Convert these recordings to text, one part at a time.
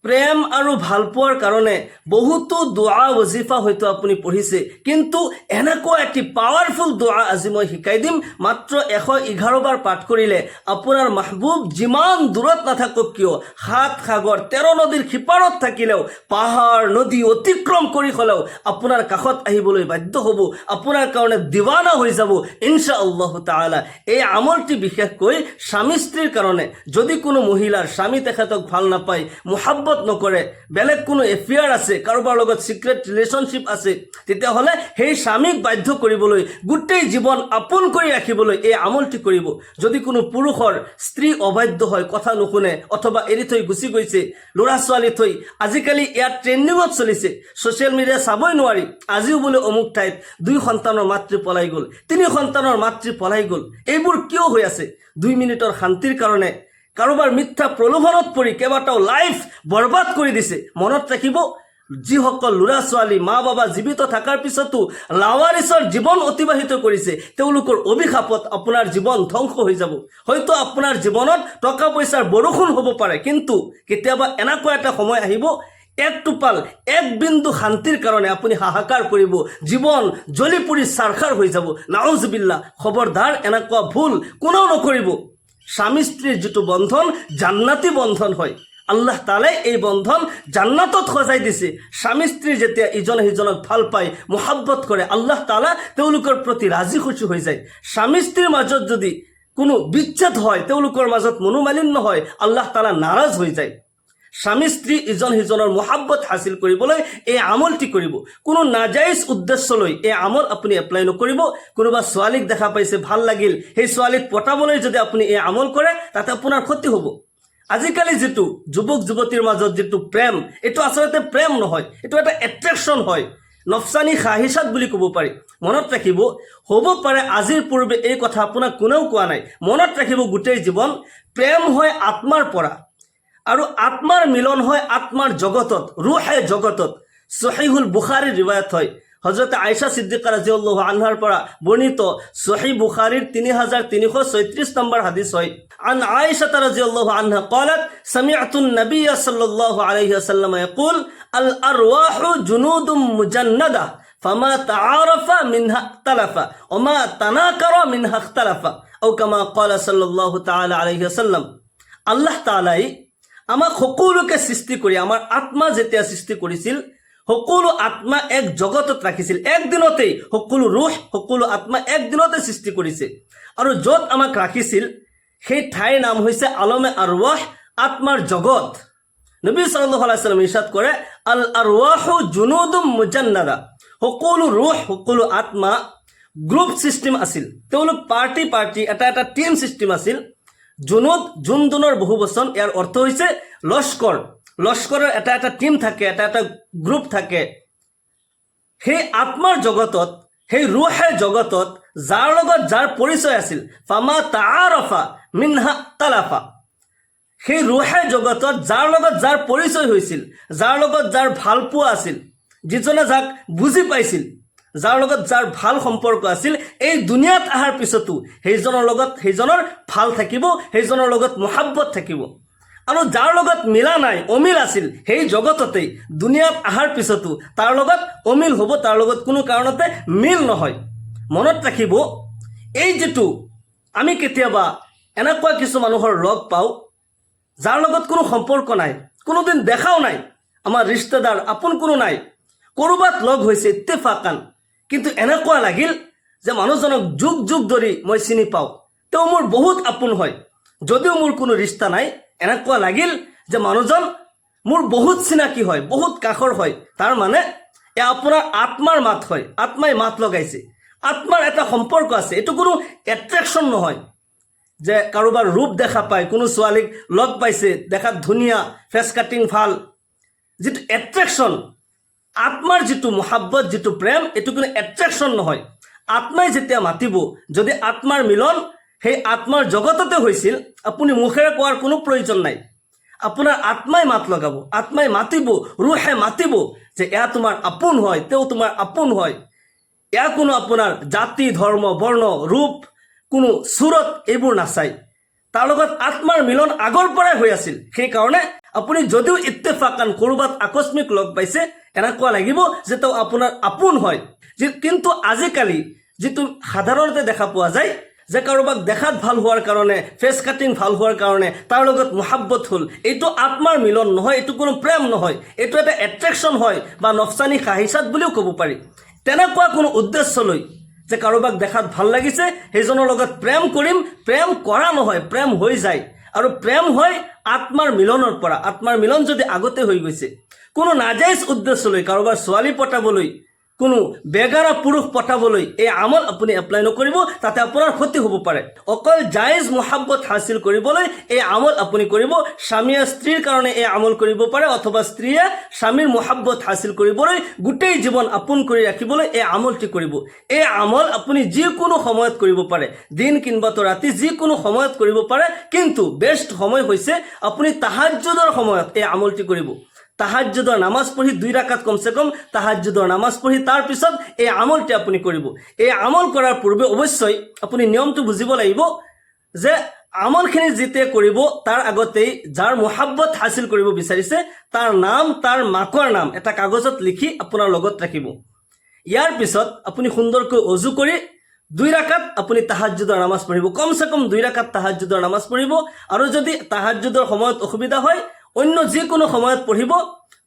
প্ৰেম আৰু ভালপোৱাৰ কাৰণে বহুতো দোৱা ওজিফা হয়তো আপুনি পঢ়িছে, কিন্তু এনেকুৱা এটি পাৱাৰফুল দোৱা আজি মই শিকাই দিম। মাত্ৰ 111 বাৰ পাঠ কৰিলে আপোনাৰ মাহবুব যিমান দূৰত নাথাকক কিয়, 7 সাগৰ 13 নদীৰ সিপাৰত থাকিলেও, পাহাৰ নদী অতিক্ৰম কৰি হ'লেও আপোনাৰ কাষত আহিবলৈ বাধ্য হ'ব, আপোনাৰ কাৰণে দিৱানা হৈ যাব ইনশাআল্লাহ তাআলা। এই আমলটি বিশেষকৈ স্বামী স্ত্ৰীৰ কাৰণে। যদি কোনো মহিলাৰ স্বামী তেখেতক ভাল নাপায়, মুহাব্বত নকৰে, বেলেগ কোনো এফেয়াৰ আছে, কাৰোবাৰ লগত সিক্ৰেট ৰিলেশ্যনশ্বিপ আছে, তেতিয়াহ'লে সেই স্বামীক বাধ্য কৰিবলৈ, গোটেই জীৱন আপোন কৰি ৰাখিবলৈ এই আমলটি কৰিব। যদি কোনো পুৰুষৰ স্ত্ৰী অবাধ্য হয়, কথা নুশুনে অথবা এৰি থৈ গুচি গৈছে, ল'ৰা ছোৱালী থৈ, আজিকালি ইয়াত ট্ৰেণ্ডিঙত চলিছে, ছ'চিয়েল মিডিয়া চাবই নোৱাৰি, আজিও বোলে অমুক ঠাইত 2 সন্তানৰ মাতৃ পলাই গ'ল, 3 সন্তানৰ মাতৃ পলাই গ'ল। এইবোৰ কিয় হৈ আছে? 2 মিনিটৰ শান্তিৰ কাৰণে কাৰোবাৰ মিথ্যা প্ৰলোভনত পৰি কেইবাটাও লাইফ বৰবাদ কৰি দিছে। মনত ৰাখিব, যিসকল ল'ৰা ছোৱালী মা বাবা জীৱিত থকাৰ পিছতো লাৱাৰিছৰ জীৱন অতিবাহিত কৰিছে, তেওঁলোকৰ অভিশাপত আপোনাৰ জীৱন ধ্বংস হৈ যাব। হয়তো আপোনাৰ জীৱনত টকা পইচাৰ বৰষুণ হ'ব পাৰে, কিন্তু কেতিয়াবা এনেকুৱা এটা সময় আহিব, এক টোপাল, এক বিন্দু শান্তিৰ কাৰণে আপুনি হাহাকাৰ কৰিব, জীৱন জ্বলি পুৰি চাৰখাৰ হৈ যাব। নাউজুবিল্লাহ, খবৰদাৰ, এনেকুৱা ভুল কোনেও নকৰিব। স্বামী স্ত্ৰীৰ যিটো বন্ধন জান্নাতি বন্ধন হয়, আল্লাহ তাআলাই এই বন্ধন জান্নাতত সজাই দিছে। স্বামী স্ত্ৰী যেতিয়া ইজনে সিজনক ভাল পায়, মুহাব্বত কৰে, আল্লাহ তাআলা তেওঁলোকৰ প্ৰতি ৰাজি খুশি হৈ যায়। স্বামী স্ত্ৰীৰ মাজত যদি কোনো বিচ্ছেদ হয়, তেওঁলোকৰ মাজত মনোমালিন্য হয়, আল্লাহ তাআলা নাৰাজ হৈ যায়। স্বামী স্ত্ৰী ইজন সিজনৰ মুহাব্বত হাসিল কৰিবলৈ এই আমলটি কৰিব। কোনো নাজাইজ উদ্দেশ্য লৈ এই আমল আপুনি এপ্লাই নকৰিব। কোনোবা ছোৱালীক দেখা পাইছে, ভাল লাগিল, সেই ছোৱালীক পটাবলৈ যদি আপুনি এই আমল কৰে, তাতে আপোনাৰ ক্ষতি হ'ব। আজিকালি যিটো যুৱক যুৱতীৰ মাজত যিটো প্ৰেম, এইটো আচলতে প্ৰেম নহয়, এইটো এটা এট্ৰেকশ্যন হয়, নফসানী খাহিচাত বুলি ক'ব পাৰি। মনত ৰাখিব, হ'ব পাৰে আজিৰ পূৰ্বে এই কথা আপোনাক কোনেও কোৱা নাই। মনত ৰাখিব, গোটেই জীৱন প্ৰেম হয় আত্মাৰ পৰা, আৰু আত্মাৰ মিলন হয় আত্মাৰ জগতত, ৰুহে জগতত। সহিহুল বুখাৰীৰ ৰিৱায়াত হয়, হযরত আয়েশা সিদ্দিকা রাদিয়াল্লাহু আনহার পরা বর্ণিত সহিহ বুখারীর 3336 নম্বর হাদিস হয়। عن عائشة رضي الله عنها قالت سمعت النبي صلى الله عليه وسلم يقول الأرواح جنود مجندة فما تعارف منها اختلف وما تناكر منها اختلف أو كما قال صلى الله تعالى عليه وسلم। আল্লাহ তাআলাই আমাক সকলোকে সৃষ্টি কৰি, আমাৰ আত্মা যেতিয়া সৃষ্টি কৰিছিল, সকলো আত্মা এক জগতত ৰাখিছিল। একদিনতেই সকলো ৰুহ, সকলো আত্মা একদিনতে সৃষ্টি কৰিছে। আৰু য'ত আমাক ৰাখিছিল সেই ঠাইৰ নাম হৈছে আলমে আৰৱাহ, আত্মাৰ জগত। নবী সাল্লাল্লাহু আলাইহি ওয়াসাল্লাম ইৰশাদ কৰে, আল আৰৱাহু জুনুদুম মুজান্নাদা। সকলো ৰুহ, সকলো আত্মা গ্ৰুপ ছিষ্টেম আছিল, তেওঁলোক পাৰ্টি পাৰ্টি, এটা এটা টিম ছিষ্টেম আছিল। জুনুদ, জুনদুনৰ বহু বচন, ইয়াৰ অৰ্থ হৈছে লস্কৰ। লস্কৰৰ এটা এটা টিম থাকে, এটা এটা গ্ৰুপ থাকে। সেই আত্মাৰ জগতত, সেই ৰুহে জগতত যাৰ লগত যাৰ পৰিচয় আছিল, ফামা তাআৰাফা মিনহা তালাফা, সেই ৰুহে জগতত যাৰ লগত যাৰ পৰিচয় হৈছিল, যাৰ লগত যাৰ ভাল পোৱা আছিল, যিজনে যাক বুজি পাইছিল, যাৰ লগত যাৰ ভাল সম্পৰ্ক আছিল, এই দুনিয়াত অহাৰ পিছতো সেইজনৰ লগত সেইজনৰ ভাল থাকিব, সেইজনৰ লগত মুহাব্বত থাকিব। আৰু যাৰ লগত মিলা নাই, অমিল আছিল, সেই জগততেই দুনিয়াত অহাৰ পিছতো তাৰ লগত অমিল হ'ব, তাৰ লগত কোনো কাৰণতে মিল নহয়। মনত ৰাখিব, এই যিটো আমি কেতিয়াবা এনেকুৱা কিছু মানুহৰ লগ পাওঁ, যাৰ লগত কোনো সম্পৰ্ক নাই, কোনোদিন দেখাও নাই, আমাৰ ৰিষ্টেদাৰ আপোন কোনো নাই, ক'ৰবাত লগ হৈছে ইত্তেফাকান, কিন্তু এনেকুৱা লাগিল যে মানুহজনক যুগ যুগ ধৰি মই চিনি পাওঁ, তেওঁ মোৰ বহুত আপোন হয়, যদিও মোৰ কোনো ৰিষ্টা নাই। এনেকুৱা লাগিল যে মানুহজন মোৰ বহুত চিনাকি হয়, বহুত কাষৰ হয়। তাৰ মানে এয়া আপোনাৰ আত্মাৰ মাত হয়, আত্মাই মাত লগাইছে, আত্মাৰ এটা সম্পৰ্ক আছে। এইটো কোনো এট্ৰেকশ্যন নহয় যে কাৰোবাৰ ৰূপ দেখা পায়, কোনো ছোৱালীক লগ পাইছে, দেখাত ধুনীয়া, ফেচ কাটিং ভাল। যিটো এট্ৰেকশ্যন, আত্মাৰ যিটো মুহাব্বত, যিটো প্ৰেম, এইটো কোনো এট্ৰেকশ্যন নহয়। আত্মাই যেতিয়া মাতিব, যদি আত্মাৰ মিলন সেই আত্মাৰ জগততে হৈছিল, আপুনি মুখেৰে কোৱাৰ কোনো প্ৰয়োজন নাই। আপোনাৰ আত্মাই মাত লগাব, আত্মাই মাতিব, ৰুহে মাতিব যে এয়া তোমাৰ আপোন হয়, তেওঁ তোমাৰ আপোন হয়। এয়া কোনো আপোনাৰ জাতি, ধৰ্ম, বৰ্ণ, ৰূপ, কোনো চুৰত এইবোৰ নাচায়। তাৰ লগত আত্মাৰ মিলন আগৰ পৰাই হৈ আছিল। সেইকাৰণে আপুনি যদিও ইত্তেফাকান ক'ৰবাত আকস্মিক লগ পাইছে, এনেকুৱা লাগিব যে তেওঁ আপোনাৰ আপোন হয়। কিন্তু আজিকালি যিটো সাধাৰণতে দেখা পোৱা যায় যে কাৰোবাক দেখাত ভাল হোৱাৰ কাৰণে, ফেচ কাটিং ভাল হোৱাৰ কাৰণে তাৰ লগত মোহাব্বত হ'ল, এইটো আত্মাৰ মিলন নহয়, এইটো কোনো প্ৰেম নহয়, এইটো এটা এট্ৰেকশ্যন হয় বা নফচানী খাহিচাত বুলিও ক'ব পাৰি। তেনেকুৱা কোনো উদ্দেশ্য লৈ যে কাৰোবাক দেখাত ভাল লাগিছে, সেইজনৰ লগত প্ৰেম কৰিম, প্ৰেম কৰা নহয়, প্ৰেম হৈ যায়। আৰু প্ৰেম হয় আত্মাৰ মিলনৰ পৰা। আত্মাৰ মিলন যদি আগতে হৈ গৈছে, কোনো নাজাইজ উদ্দেশ্য লৈ কাৰোবাৰ ছোৱালী পটাবলৈ, কোনো বেগাৰা পুৰুষ পটাবলৈ এই আমল আপুনি এপ্লাই নকৰিব, তাতে আপোনাৰ ক্ষতি হ'ব পাৰে। অকল জায়েজ মোহাব্বত হাসিল কৰিবলৈ এই আমল আপুনি কৰিব। স্বামীয়ে স্ত্ৰীৰ কাৰণে এই আমল কৰিব পাৰে, অথবা স্ত্ৰীয়ে স্বামীৰ মোহাব্বত হাসিল কৰিবলৈ, গোটেই জীৱন আপোন কৰি ৰাখিবলৈ এই আমলটি কৰিব। এই আমল আপুনি যিকোনো সময়ত কৰিব পাৰে, দিন কিংবা তো ৰাতি, যিকোনো সময়ত কৰিব পাৰে। কিন্তু বেষ্ট সময় হৈছে আপুনি তাহাজ্জুদৰ সময়ত এই আমলটি কৰিব। তাহাজ্জুদৰ নামাজ পঢ়ি 2 ৰাকাত কমসে কম তাহাজ্জুদৰ নামাজ পঢ়ি তাৰ পিছত এই আমলটি আপুনি কৰিব। এই আমল কৰাৰ পূৰ্বে অৱশ্যই আপুনি নিয়মটো বুজিব লাগিব যে আমলখিনি যেতিয়া কৰিব তাৰ আগতেই যাৰ মোহাব্বত হাসিল কৰিব বিচাৰিছে তাৰ নাম, তাৰ মাকৰ নাম এটা কাগজত লিখি আপোনাৰ লগত ৰাখিব। ইয়াৰ পিছত আপুনি সুন্দৰকৈ অজু কৰি 2 ৰাকাত আপুনি তাহাজ্জুদৰ নামাজ পঢ়িব। কমসে কম 2 ৰাকাত তাহাজ্জুদৰ নামাজ পঢ়িব। আৰু যদি তাহাজ্জুদৰ সময়ত অসুবিধা হয়, অন্য যিকোনো সময়ত পঢ়িব।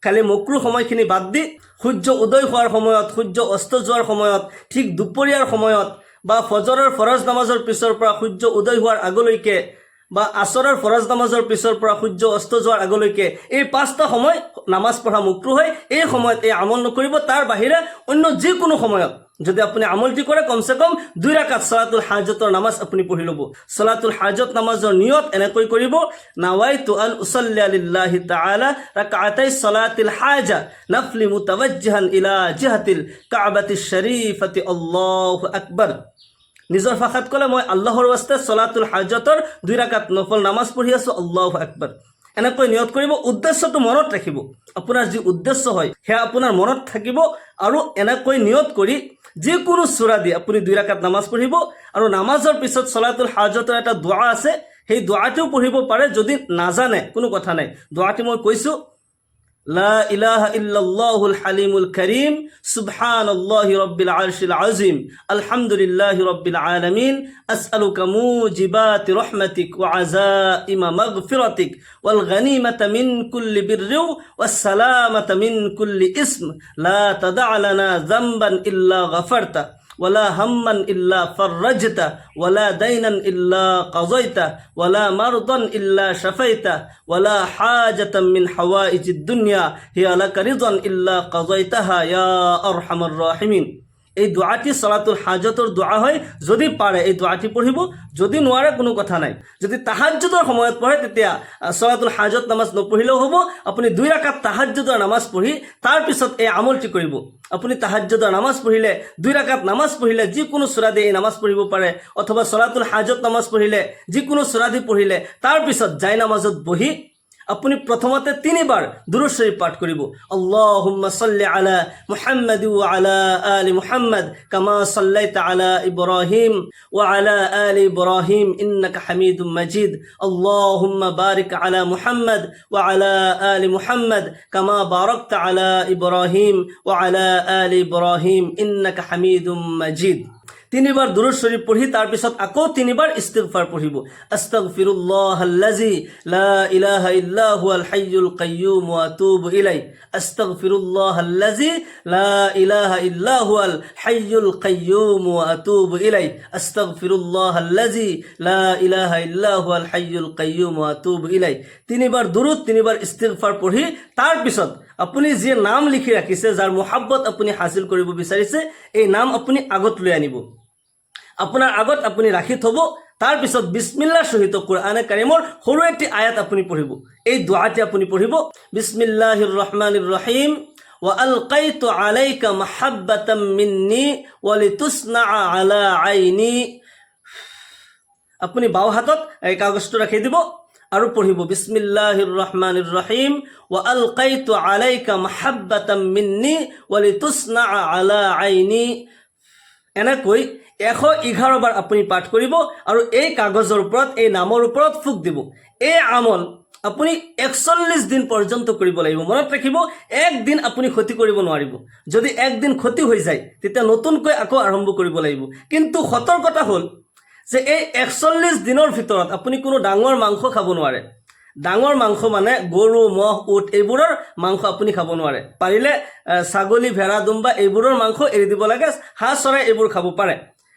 খালি মকৰুহ সময়খিনি বাদ দি সূৰ্য উদয় হোৱাৰ সময়ত, সূৰ্য অস্ত যোৱাৰ সময়ত, ঠিক দুপৰীয়াৰ সময়ত, বা ফজৰৰ ফৰজ নামাজৰ পিছৰ পৰা সূৰ্য উদয় হোৱাৰ আগলৈকে, বা আসৰৰ ফৰজ নামাজৰ পিছৰ পৰা সূৰ্য অস্ত যোৱাৰ আগলৈকে, এই 5টা সময় নামাজ পঢ়া মকৰুহ হয়। এই সময়ত এই আমল নকৰিব। তাৰ বাহিৰে অন্য যিকোনো সময়ত যদি আপুনি আমলটি কৰে, কমসে কম 2 ৰাকাত সালাতুল হাজতৰ নামাজ আপুনি পঢ়ি ল'ব। সালাতুল হাজত নামাজৰ নিয়ত এনেকৈ কৰিব: নাৱাইতু আন উছল্লি লিল্লাহি তাআলা রাকাতাই সালাতিল হাজা নাফলি মুতাওয়াজ্জিহান ইলা জিহাতিল কাবাতিশ শরীফাতি আল্লাহু আকবার। নিজৰ ভাষাত ক'লে, মই আল্লাহৰ ওয়াস্তে সালাতুল হাজতৰ 2 ৰাকাত নফল নামাজ পঢ়ি আছো, আল্লাহু আকবাৰ। এনেকৈ নিয়ত কৰিব। উদ্দেশ্যটো মনত ৰাখিব। আপোনাৰ যি উদ্দেশ্য হয় সেয়া আপোনাৰ মনত থাকিব। আৰু এনেকৈ নিয়ত কৰি যিকোনো সূৰা দি আপুনি 2 ৰাকাত নামাজ পঢ়িব। আৰু নামাজৰ পিছত সালাতুল হাজতৰ এটা দোয়া আছে, সেই দোয়াটিও পঢ়িব পাৰে। যদি নাজানে কোনো কথা নাই, দোয়াটি মই কৈছো: লা ইলাহা ইল্লাল্লাহুল হালিমুল কারীম সুবহানাল্লাহি রাব্বিল আরশিল আযীম আলহামদুলিল্লাহি রাব্বিল আলামিন আসআলুকা মুজিবাতি রাহমাতিক ওয়া আযাইমা মাগফিরাতিক ওয়াল গনিমাতা মিন কুল্লি বিররি ওয়াস সালামাতা মিন কুল্লি ইসম লা তাদা লানা যামবান ইল্লা গফারতা ولا هما إلا فرجته ولا دينا إلا قضيته ولا مرضا إلا شفيته ولا حاجة من حوائج الدنيا هي لك رضا إلا قضيتها يا أرحم الراحمين। এই দোয়াটি সালাতুল হাজতৰ দোয়া হয়। যদি পাৰে এই দোয়াটি পঢ়িব, যদি নোৱাৰে কোনো কথা নাই। যদি তাহাজ্জুদৰ সময়ত পঢ়ে তেতিয়া সালাতুল হাজত নামাজ নপঢ়িলেও হ'ব। আপুনি 2 রাকাত তাহাজ্জুদৰ নামাজ পঢ়ি তাৰ পিছত এই আমলটি কৰিব। আপুনি তাহাজ্জুদৰ নামাজ পঢ়িলে, 2 ৰাকাত নামাজ পঢ়িলে যিকোনো সূৰা দি এই নামাজ পঢ়িব পাৰে, অথবা সালাতুল হাজত নামাজ পঢ়িলে যিকোনো সূৰা দি পঢ়িলে তাৰ পিছত জাই নামাজত বহি আপুনি প্ৰথমতে 3 বাৰ দুৰূদ শৰীফ পাঠ কৰিব। আল্লাহুম্মা সাল্লি আলা মুহাম্মাদ ওয়া আলা আলি মুহাম্মাদ কামা সাল্লাইতা আলা ইব্রাহিম ওয়া আলা আলি ইব্রাহিম ইন্নাকা হামিদুম মাজিদ। আল্লাহুম্মা বারিক আলা মুহাম্মাদ ওয়া আলা আলি মুহাম্মাদ কামা বারাকতা আলা ইব্রাহিম ওয়া আলা আলি ইব্রাহিম ইন্নাকা হামিদুম মাজিদ। 3 বাৰ দুৰূদ শৰীফ পঢ়ি তাৰ পিছত আকৌ 3 বাৰ ইস্তিগফাৰ পঢ়িব। আস্তাগফিৰুল্লাহাল্লাযী লা ইলাহা ইল্লা হুৱাল হাইয়ুল কাইয়্যুম ওয়া আতুবু ইলাইহি। আস্তাগফিরুল্লাহাল্লাযী লা ইলাহা ইল্লা হুয়াল হাইয়ুল কাইয়্যুম ওয়া আতুবু ইলাইহি। আস্তাগফিরুল্লাহাল্লাযী লা ইলাহা ইল্লা হুয়াল হাইয়ুল কাইয়্যুম ওয়া আতুবু ইলাইহি। 3 বাৰ দুৰূদ, 3 বাৰ ইস্তিগফাৰ পঢ়ি তাৰ পিছত আপুনি যে নাম লিখি ৰাখিছে, যাৰ মোহাব্বত আপুনি হাসিল কৰিব বিচাৰিছে, এই নাম আপুনি আগত লৈ আনিব। আপোনাৰ আগত আপুনি ৰাখি থব। তাৰ পিছত বিসমিল্লাহ সহিত কোৰআনে কাৰিমৰ সৰু এটি আয়াত আপুনি পঢ়িব। এই দোয়াটি আপুনি পঢ়িব: বিসমিল্লাহির রহমানির রহিম ওয়া আলকাইতু আলাইকা মাহাব্বাতাম মিন্নি ওয়া লিতুসনা আলা আইনি। আপুনি বাও হাতত এই কাগজটো ৰাখি দিব আৰু পঢ়িব: বিসমিল্লাহির রহমানির রহিম ওয়া আলকাইতু আলাইকা মাহাব্বাতাম মিন্নি ওয়া লিতুসনা আলা আইনি। এনেকৈ 111 বাৰ আপুনি পাঠ কৰিব আৰু এই কাগজৰ ওপৰত এই নামৰ ওপৰত ফুক দিব। এই আমল আপুনি 41 দিন পৰ্যন্ত কৰিব লাগিব। মনত ৰাখিব, একদিন আপুনি ক্ষতি কৰিব নোৱাৰিব। যদি একদিন ক্ষতি হৈ যায় তেতিয়া নতুনকৈ আকৌ আৰম্ভ কৰিব লাগিব। কিন্তু সতৰ্কতা হ'ল যে এই 41 দিনৰ ভিতৰত আপুনি কোনো ডাঙৰ মাংস খাব নোৱাৰে। ডাঙৰ মাংস মানে গৰু, মহ, উট এইবোৰৰ মাংস আপুনি খাব নোৱাৰে। পাৰিলে ছাগলী, ভেড়া, দুম্বা এইবোৰৰ মাংস এৰি দিব লাগে। হাঁহ, চৰাই এইবোৰ খাব পাৰে।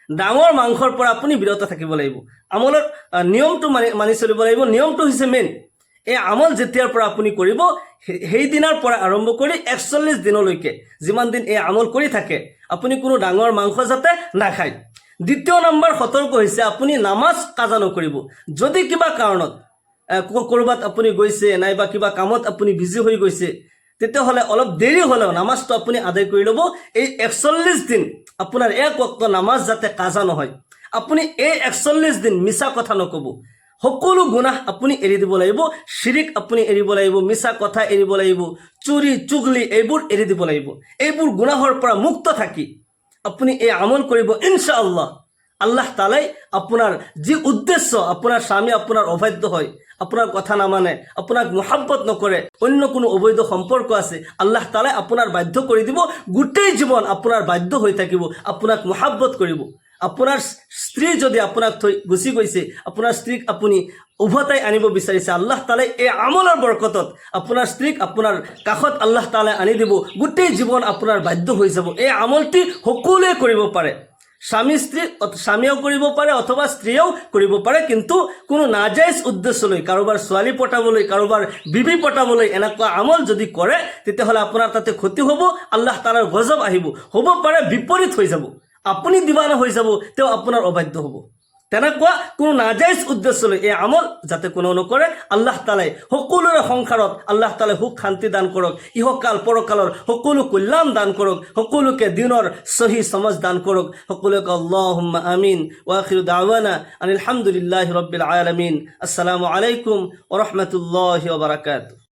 ডাঙৰ মাংসৰ পৰা আপুনি বিৰত থাকিব লাগিব। আমলৰ নিয়মটো মানি চলিব লাগিব। নিয়মটো হৈছে মেইন। এই আমল যেতিয়াৰ পৰা আপুনি কৰিব সেই দিনৰ পৰা আৰম্ভ কৰি 41 দিনলৈকে যিমান দিন এই আমল কৰি থাকে আপুনি কোনো ডাঙৰ মাংস যাতে নাখায়। দ্বিতীয় নম্বৰ সতৰ্ক হৈছে আপুনি নামাজ কাজা নকৰিব। যদি কিবা কাৰণত ক'ৰবাত আপুনি গৈছে নাইবা কিবা কামত আপুনি বিজি হৈ গৈছে তেতিয়াহ'লে অলপ দেৰি হ'লেও নামাজটো আপুনি আদায় কৰি ল'ব। এই 41 দিন আপোনাৰ এক ওয়াক্ত নামাজ যাতে কাজা নহয়। আপুনি এই 41 দিন মিছা কথা নক'ব। সকলো গুনাহ আপুনি এৰি দিব লাগিব। শিৰিক আপুনি এৰিব লাগিব, মিছা কথা এৰিব লাগিব, চুৰি চুগলি এইবোৰ এৰি দিব লাগিব। এইবোৰ গুনাহৰ পৰা মুক্ত থাকি আপুনি এই আমল কৰিব ইনশাআল্লাহ। আল্লাহ তাআলাই আপোনাৰ যি উদ্দেশ্য, আপোনাৰ স্বামী আপোনাৰ অবাধ্য হয়, আপোনাৰ কথা নামানে, আপোনাক মহাব্বত নকৰে, অন্য কোনো অবৈধ সম্পৰ্ক আছে, আল্লাহ তাআলাই আপোনাৰ বাধ্য কৰি দিব। গোটেই জীৱন আপোনাৰ বাধ্য হৈ থাকিব, আপোনাক মহাব্বত কৰিব। আপোনাৰ স্ত্ৰী যদি আপোনাক থৈ গুচি গৈছে, আপোনাৰ স্ত্ৰীক আপুনি উভতাই আনিব বিচাৰিছে, আল্লাহ তাআলাই এই আমলৰ বৰকতত আপোনাৰ স্ত্ৰীক আপোনাৰ কাষত আল্লাহ তাআলাই আনি দিব। গোটেই জীৱন আপোনাৰ বাধ্য হৈ যাব। এই আমলটি সকলোৱে কৰিব পাৰে। স্বামীয়েও কৰিব পাৰে অথবা স্ত্ৰীয়েও কৰিব পাৰে। কিন্তু কোনো নাজাইজ উদ্দেশ্যলৈ, কাৰোবাৰ ছোৱালী পটাবলৈ, কাৰোবাৰ বিবি পটাবলৈ এনেকুৱা আমল যদি কৰে তেতিয়াহ'লে আপোনাৰ তাতে ক্ষতি হ'ব, আল্লাহ তাআলাৰ গজব আহিব। হ'ব পাৰে বিপৰীত হৈ যাব, আপুনি দিৱানা হৈ যাব, তেওঁ আপোনাৰ অবাধ্য হ'ব। তেনেকুৱা কোনো নাজাইজ উদ্দেশ্যলৈ এই আমল যাতে কোনো নকৰে। আল্লাহ তাআলাই সকলোৰে সংসাৰত আল্লাহ তাআলাই সুখ শান্তি দান কৰক, ইহকাল পৰকালৰ সকলো কল্যাণ দান কৰক, সকলোকে দিনৰ সহি সমজ দান কৰক। সকলোকে আল্লাহুম্মা আমিন। ওয়া আখিৰু দাওয়ানা আনিল হামদুলিল্লাহি ৰাব্বিল আলামিন। আসসালামু আলাইকুম ওয়া ৰাহমাতুল্লাহি ওয়া বাৰাকাতুহু।